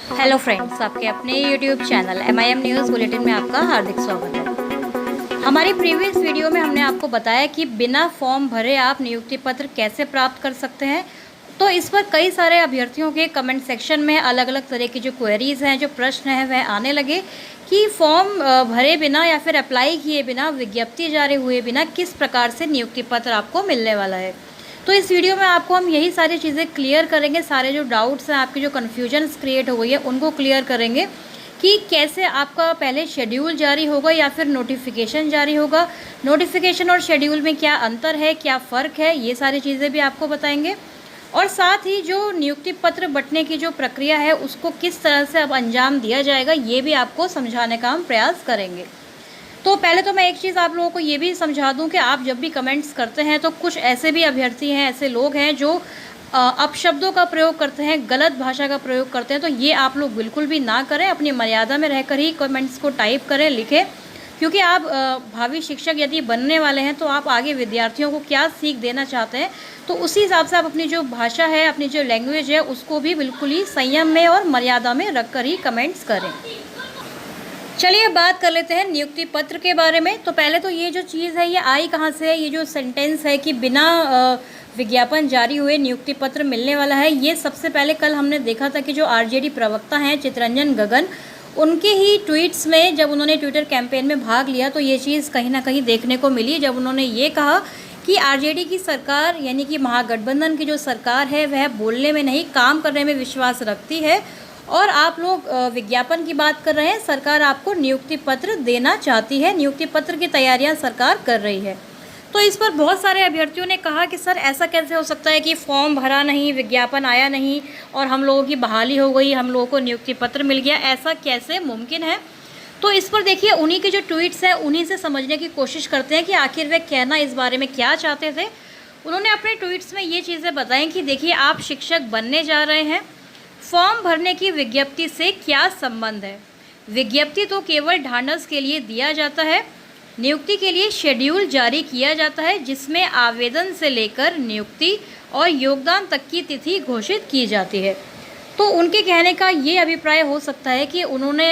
Hello friends, आपके अपने YouTube channel MIM news bulletin में आपका हार्दिक स्वागत है। हमारी प्रीवियस वीडियो में हमने आपको बताया कि बिना फॉर्म भरे आप नियुक्ति पत्र कैसे प्राप्त कर सकते हैं। तो इस पर कई सारे अभ्यर्थियों के कमेंट सेक्शन में अलग अलग तरह की जो क्वेरीज़ हैं, जो प्रश्न हैं, वह आने लगे कि फॉर्म भरे बिना या फिर अप्लाई किए बिना, विज्ञप्ति जारी हुए बिना किस प्रकार से नियुक्ति पत्र आपको मिलने वाला है। तो इस वीडियो में आपको हम यही सारी चीज़ें क्लियर करेंगे। सारे जो डाउट्स हैं, आपके जो कन्फ्यूजन्स क्रिएट हो गई है, उनको क्लियर करेंगे कि कैसे आपका पहले शेड्यूल जारी होगा या फिर नोटिफिकेशन जारी होगा, नोटिफिकेशन और शेड्यूल में क्या अंतर है, क्या फ़र्क है, ये सारी चीज़ें भी आपको बताएंगे। और साथ ही जो नियुक्ति पत्र बंटने की जो प्रक्रिया है, उसको किस तरह से अब अंजाम दिया जाएगा, ये भी आपको समझाने का हम प्रयास करेंगे। तो पहले तो मैं एक चीज़ आप लोगों को ये भी समझा दूं कि आप जब भी कमेंट्स करते हैं तो कुछ ऐसे भी अभ्यर्थी हैं, ऐसे लोग हैं जो अपशब्दों का प्रयोग करते हैं, गलत भाषा का प्रयोग करते हैं। तो ये आप लोग बिल्कुल भी ना करें, अपनी मर्यादा में रहकर ही कमेंट्स को टाइप करें, लिखें। क्योंकि आप भावी शिक्षक यदि बनने वाले हैं तो आप आगे विद्यार्थियों को क्या सीख देना चाहते हैं, तो उसी हिसाब से आप अपनी जो भाषा है, अपनी जो लैंग्वेज है, उसको भी बिल्कुल ही संयम में और मर्यादा में रख कर ही कमेंट्स करें। चलिए बात कर लेते हैं नियुक्ति पत्र के बारे में। तो पहले तो ये जो चीज़ है, ये आई कहाँ से है? ये जो सेंटेंस है कि बिना विज्ञापन जारी हुए नियुक्ति पत्र मिलने वाला है, ये सबसे पहले कल हमने देखा था कि जो RJD प्रवक्ता हैं चितरंजन गगन, उनके ही ट्वीट्स में जब उन्होंने ट्विटर कैंपेन में भाग लिया तो ये चीज़ कहीं ना कहीं देखने को मिली, जब उन्होंने ये कहा कि RJD की सरकार यानी कि महागठबंधन की जो सरकार है, वह बोलने में नहीं, काम करने में विश्वास रखती है। और आप लोग विज्ञापन की बात कर रहे हैं, सरकार आपको नियुक्ति पत्र देना चाहती है, नियुक्ति पत्र की तैयारियां सरकार कर रही है। तो इस पर बहुत सारे अभ्यर्थियों ने कहा कि सर ऐसा कैसे हो सकता है कि फॉर्म भरा नहीं, विज्ञापन आया नहीं और हम लोगों की बहाली हो गई, हम लोगों को नियुक्ति पत्र मिल गया, ऐसा कैसे मुमकिन है? तो इस पर देखिए, उन्हीं के जो ट्वीट्स हैं उन्हीं से समझने की कोशिश करते हैं कि आखिर वे कहना इस बारे में क्या चाहते थे। उन्होंने अपने ट्वीट्स में ये चीज़ें बताई कि देखिए, आप शिक्षक बनने जा रहे हैं, फॉर्म भरने की विज्ञप्ति से क्या संबंध है? विज्ञप्ति तो केवल ढांढस के लिए दिया जाता है। नियुक्ति के लिए शेड्यूल जारी किया जाता है, जिसमें आवेदन से लेकर नियुक्ति और योगदान तक की तिथि घोषित की जाती है। तो उनके कहने का ये अभिप्राय हो सकता है कि उन्होंने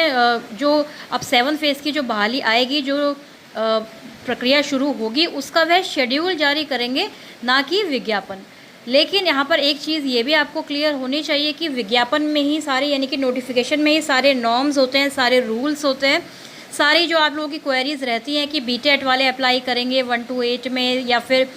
जो अब 7 फेज़ की जो बहाली आएगी, जो प्रक्रिया शुरू होगी, उसका वह शेड्यूल जारी करेंगे, ना कि विज्ञापन। लेकिन यहाँ पर एक चीज़ ये भी आपको क्लियर होनी चाहिए कि विज्ञापन में ही सारे, यानी कि नोटिफिकेशन में ही सारे नॉर्म्स होते हैं, सारे रूल्स होते हैं, सारी जो आप लोगों की क्वेरीज़ रहती हैं कि BTET वाले अप्लाई करेंगे 1 to 8 में, या फिर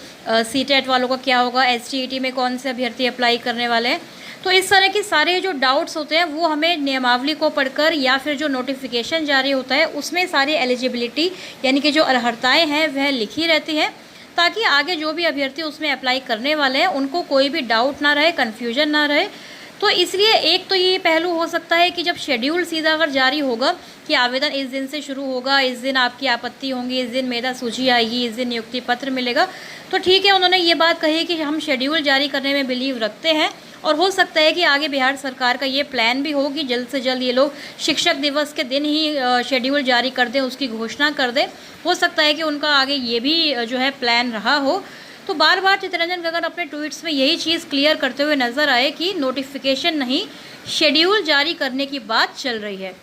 CTET वालों का क्या होगा, STET में कौन से अभ्यर्थी अप्लाई करने वाले हैं। तो इस तरह के सारे जो डाउट्स होते हैं वो हमें नियमावली को पढ़कर या फिर जो नोटिफिकेशन जारी होता है उसमें सारी एलिजिबिलिटी यानी कि जो अर्हताएँ हैं वह लिखी रहती हैं, ताकि आगे जो भी अभ्यर्थी उसमें अप्लाई करने वाले हैं उनको कोई भी डाउट ना रहे, कन्फ्यूजन ना रहे। तो इसलिए एक तो ये पहलू हो सकता है कि जब शेड्यूल सीधा अगर जारी होगा कि आवेदन इस दिन से शुरू होगा, इस दिन आपकी आपत्ति होंगी, इस दिन मेधा सूची आएगी, इस दिन नियुक्ति पत्र मिलेगा, तो ठीक है, उन्होंने ये बात कही कि हम शेड्यूल जारी करने में बिलीव रखते हैं। और हो सकता है कि आगे बिहार सरकार का ये प्लान भी हो कि जल्द से जल्द ये लोग शिक्षक दिवस के दिन ही शेड्यूल जारी कर दें, उसकी घोषणा कर दें। हो सकता है कि उनका आगे ये भी जो है प्लान रहा हो। तो बार बार चितरंजन गगन अपने ट्वीट्स में यही चीज़ क्लियर करते हुए नज़र आए कि नोटिफिकेशन नहीं, शेड्यूल जारी करने की बात चल रही है।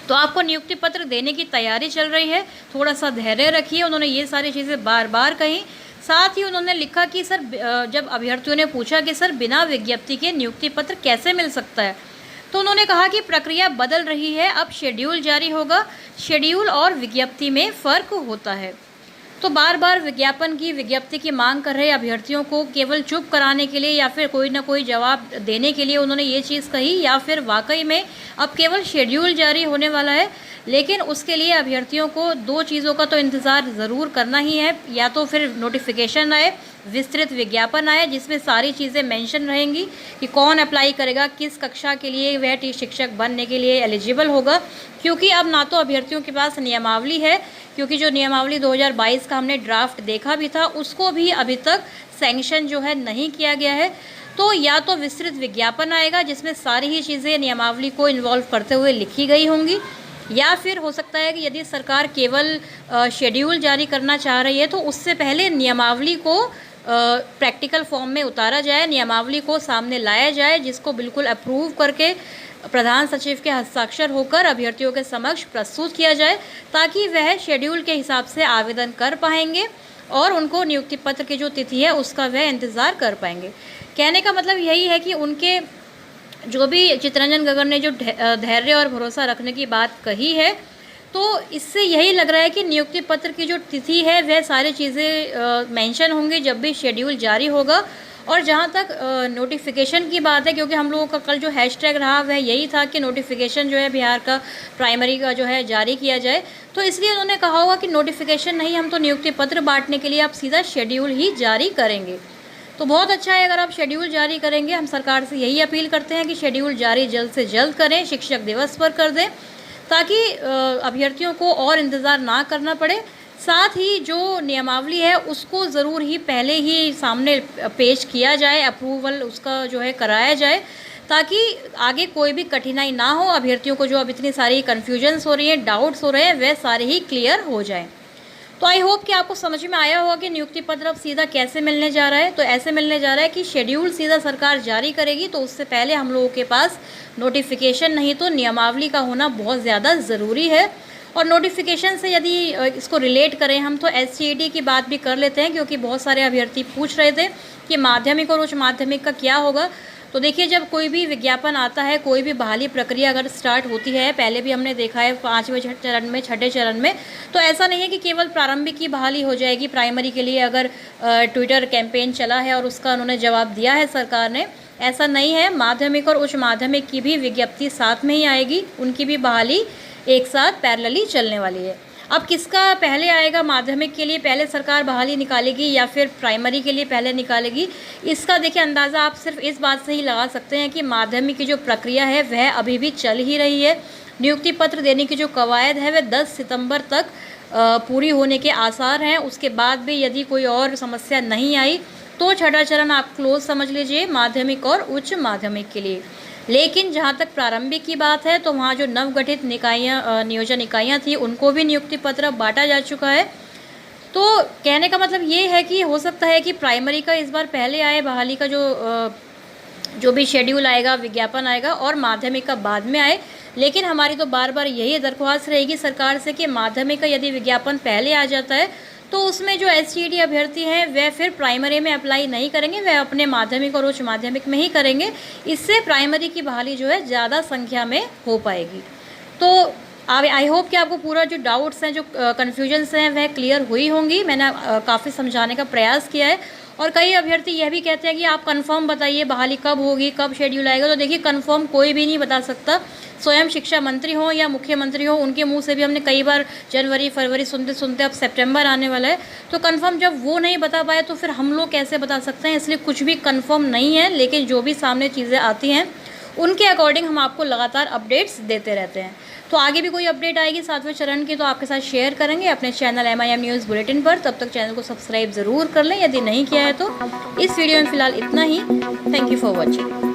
तो आपको नियुक्ति पत्र देने की तैयारी चल रही है, थोड़ा सा धैर्य रखिए। उन्होंने ये सारी चीज़ें बार बार कही। साथ ही उन्होंने लिखा कि सर, जब अभ्यर्थियों ने पूछा कि सर बिना विज्ञप्ति के नियुक्ति पत्र कैसे मिल सकता है, तो उन्होंने कहा कि प्रक्रिया बदल रही है, अब शेड्यूल जारी होगा, शेड्यूल और विज्ञप्ति में फ़र्क होता है। तो बार बार विज्ञप्ति की मांग कर रहे अभ्यर्थियों को केवल चुप कराने के लिए या फिर कोई ना कोई जवाब देने के लिए उन्होंने ये चीज़ कही, या फिर वाकई में अब केवल शेड्यूल जारी होने वाला है। लेकिन उसके लिए अभ्यर्थियों को 2 चीज़ों का तो इंतज़ार ज़रूर करना ही है, या तो फिर नोटिफिकेशन आए, विस्तृत विज्ञापन आए, जिसमें सारी चीज़ें मेंशन रहेंगी कि कौन अप्लाई करेगा, किस कक्षा के लिए वह शिक्षक बनने के लिए एलिजिबल होगा। क्योंकि अब ना तो अभ्यर्थियों के पास नियमावली है, क्योंकि जो नियमावली 2022 का हमने ड्राफ्ट देखा भी था, उसको भी अभी तक सैंक्शन जो है नहीं किया गया है। तो या तो विस्तृत विज्ञापन आएगा जिसमें सारी ही चीज़ें नियमावली को इन्वॉल्व करते हुए लिखी गई होंगी, या फिर हो सकता है कि यदि सरकार केवल शेड्यूल जारी करना चाह रही है तो उससे पहले नियमावली को प्रैक्टिकल फॉर्म में उतारा जाए, नियमावली को सामने लाया जाए, जिसको बिल्कुल अप्रूव करके प्रधान सचिव के हस्ताक्षर होकर अभ्यर्थियों के समक्ष प्रस्तुत किया जाए, ताकि वह शेड्यूल के हिसाब से आवेदन कर पाएंगे और उनको नियुक्ति पत्र की जो तिथि है उसका वह इंतज़ार कर पाएंगे। कहने का मतलब यही है कि उनके जो भी चित्तरंजन गगन ने जो धैर्य और भरोसा रखने की बात कही है, तो इससे यही लग रहा है कि नियुक्ति पत्र की जो तिथि है वह सारी चीज़ें मेंशन होंगी जब भी शेड्यूल जारी होगा। और जहाँ तक नोटिफिकेशन की बात है, क्योंकि हम लोगों का कल जो हैशटैग रहा वह यही था कि नोटिफिकेशन जो है बिहार का प्राइमरी का जो है जारी किया जाए, तो इसलिए उन्होंने कहा होगा कि नोटिफिकेशन नहीं, हम तो नियुक्ति पत्र बांटने के लिए आप सीधा शेड्यूल ही जारी करेंगे। तो बहुत अच्छा है अगर आप शेड्यूल जारी करेंगे। हम सरकार से यही अपील करते हैं कि शेड्यूल जारी जल्द से जल्द करें, शिक्षक दिवस पर कर दें, ताकि अभ्यर्थियों को और इंतज़ार ना करना पड़े। साथ ही जो नियमावली है उसको ज़रूर ही पहले ही सामने पेश किया जाए, अप्रूवल उसका जो है कराया जाए, ताकि आगे कोई भी कठिनाई ना हो। अभ्यर्थियों को जो अब इतनी सारी कन्फ्यूजन्स हो रही हैं, डाउट्स हो रहे हैं, वह सारे ही क्लियर हो जाएं। तो आई होप कि आपको समझ में आया होगा कि नियुक्ति पत्र अब सीधा कैसे मिलने जा रहा है। तो ऐसे मिलने जा रहा है कि शेड्यूल सीधा सरकार जारी करेगी, तो उससे पहले हम लोगों के पास नोटिफिकेशन नहीं तो नियमावली का होना बहुत ज़्यादा ज़रूरी है। और नोटिफिकेशन से यदि इसको रिलेट करें हम, तो SCET की बात भी कर लेते हैं, क्योंकि बहुत सारे अभ्यर्थी पूछ रहे थे कि माध्यमिक और उच्च माध्यमिक का क्या होगा। तो देखिए, जब कोई भी विज्ञापन आता है, कोई भी बहाली प्रक्रिया अगर स्टार्ट होती है, पहले भी हमने देखा है 5वें चरण में, 6ठे चरण में, तो ऐसा नहीं है कि केवल प्रारंभिक की बहाली हो जाएगी। प्राइमरी के लिए अगर ट्विटर कैंपेन चला है और उसका उन्होंने जवाब दिया है सरकार ने, ऐसा नहीं है। माध्यमिक और उच्च माध्यमिक की भी विज्ञप्ति साथ में ही आएगी, उनकी भी बहाली एक साथ पैरेलली चलने वाली है। अब किसका पहले आएगा, माध्यमिक के लिए पहले सरकार बहाली निकालेगी या फिर प्राइमरी के लिए पहले निकालेगी, इसका देखिए अंदाज़ा आप सिर्फ इस बात से ही लगा सकते हैं कि माध्यमिक की जो प्रक्रिया है वह अभी भी चल ही रही है। नियुक्ति पत्र देने की जो कवायद है वह 10 सितंबर तक पूरी होने के आसार हैं। उसके बाद भी यदि कोई और समस्या नहीं आई तो 6ठा चरण आप क्लोज समझ लीजिए माध्यमिक और उच्च माध्यमिक के लिए। लेकिन जहाँ तक प्रारंभिक की बात है, तो वहाँ जो नवगठित नियोजन इकाइयाँ थी उनको भी नियुक्ति पत्र बांटा जा चुका है। तो कहने का मतलब ये है कि हो सकता है कि प्राइमरी का इस बार पहले आए, बहाली का जो भी शेड्यूल आएगा, विज्ञापन आएगा, और माध्यमिक का बाद में आए। लेकिन हमारी तो बार बार यही दरख्वास्त रहेगी सरकार से कि माध्यमिक का यदि विज्ञापन पहले आ जाता है तो उसमें जो SCET अभ्यर्थी हैं वह फिर प्राइमरी में अप्लाई नहीं करेंगे, वह अपने माध्यमिक और उच्च माध्यमिक में ही करेंगे। इससे प्राइमरी की बहाली जो है ज़्यादा संख्या में हो पाएगी। तो आई होप कि आपको पूरा जो डाउट्स हैं, जो कन्फ्यूजन्स हैं, वह क्लियर हुई होंगी। मैंने काफ़ी समझाने का प्रयास किया है। और कई अभ्यर्थी यह भी कहते हैं कि आप कंफर्म बताइए बहाली कब होगी, कब शेड्यूल आएगा। तो देखिए, कंफर्म कोई भी नहीं बता सकता, स्वयं शिक्षा मंत्री हो या मुख्यमंत्री हो, उनके मुंह से भी हमने कई बार जनवरी फरवरी सुनते सुनते अब सितंबर आने वाला है। तो कंफर्म जब वो नहीं बता पाए तो फिर हम लोग कैसे बता सकते हैं। इसलिए कुछ भी कंफर्म नहीं है, लेकिन जो भी सामने चीज़ें आती हैं उनके अकॉर्डिंग हम आपको लगातार अपडेट्स देते रहते हैं। तो आगे भी कोई अपडेट आएगी 7वें चरण की तो आपके साथ शेयर करेंगे अपने चैनल MIM न्यूज़ बुलेटिन पर। तब तक चैनल को सब्सक्राइब ज़रूर कर लें यदि नहीं किया है तो। इस वीडियो में फ़िलहाल इतना ही। Thank you for watching.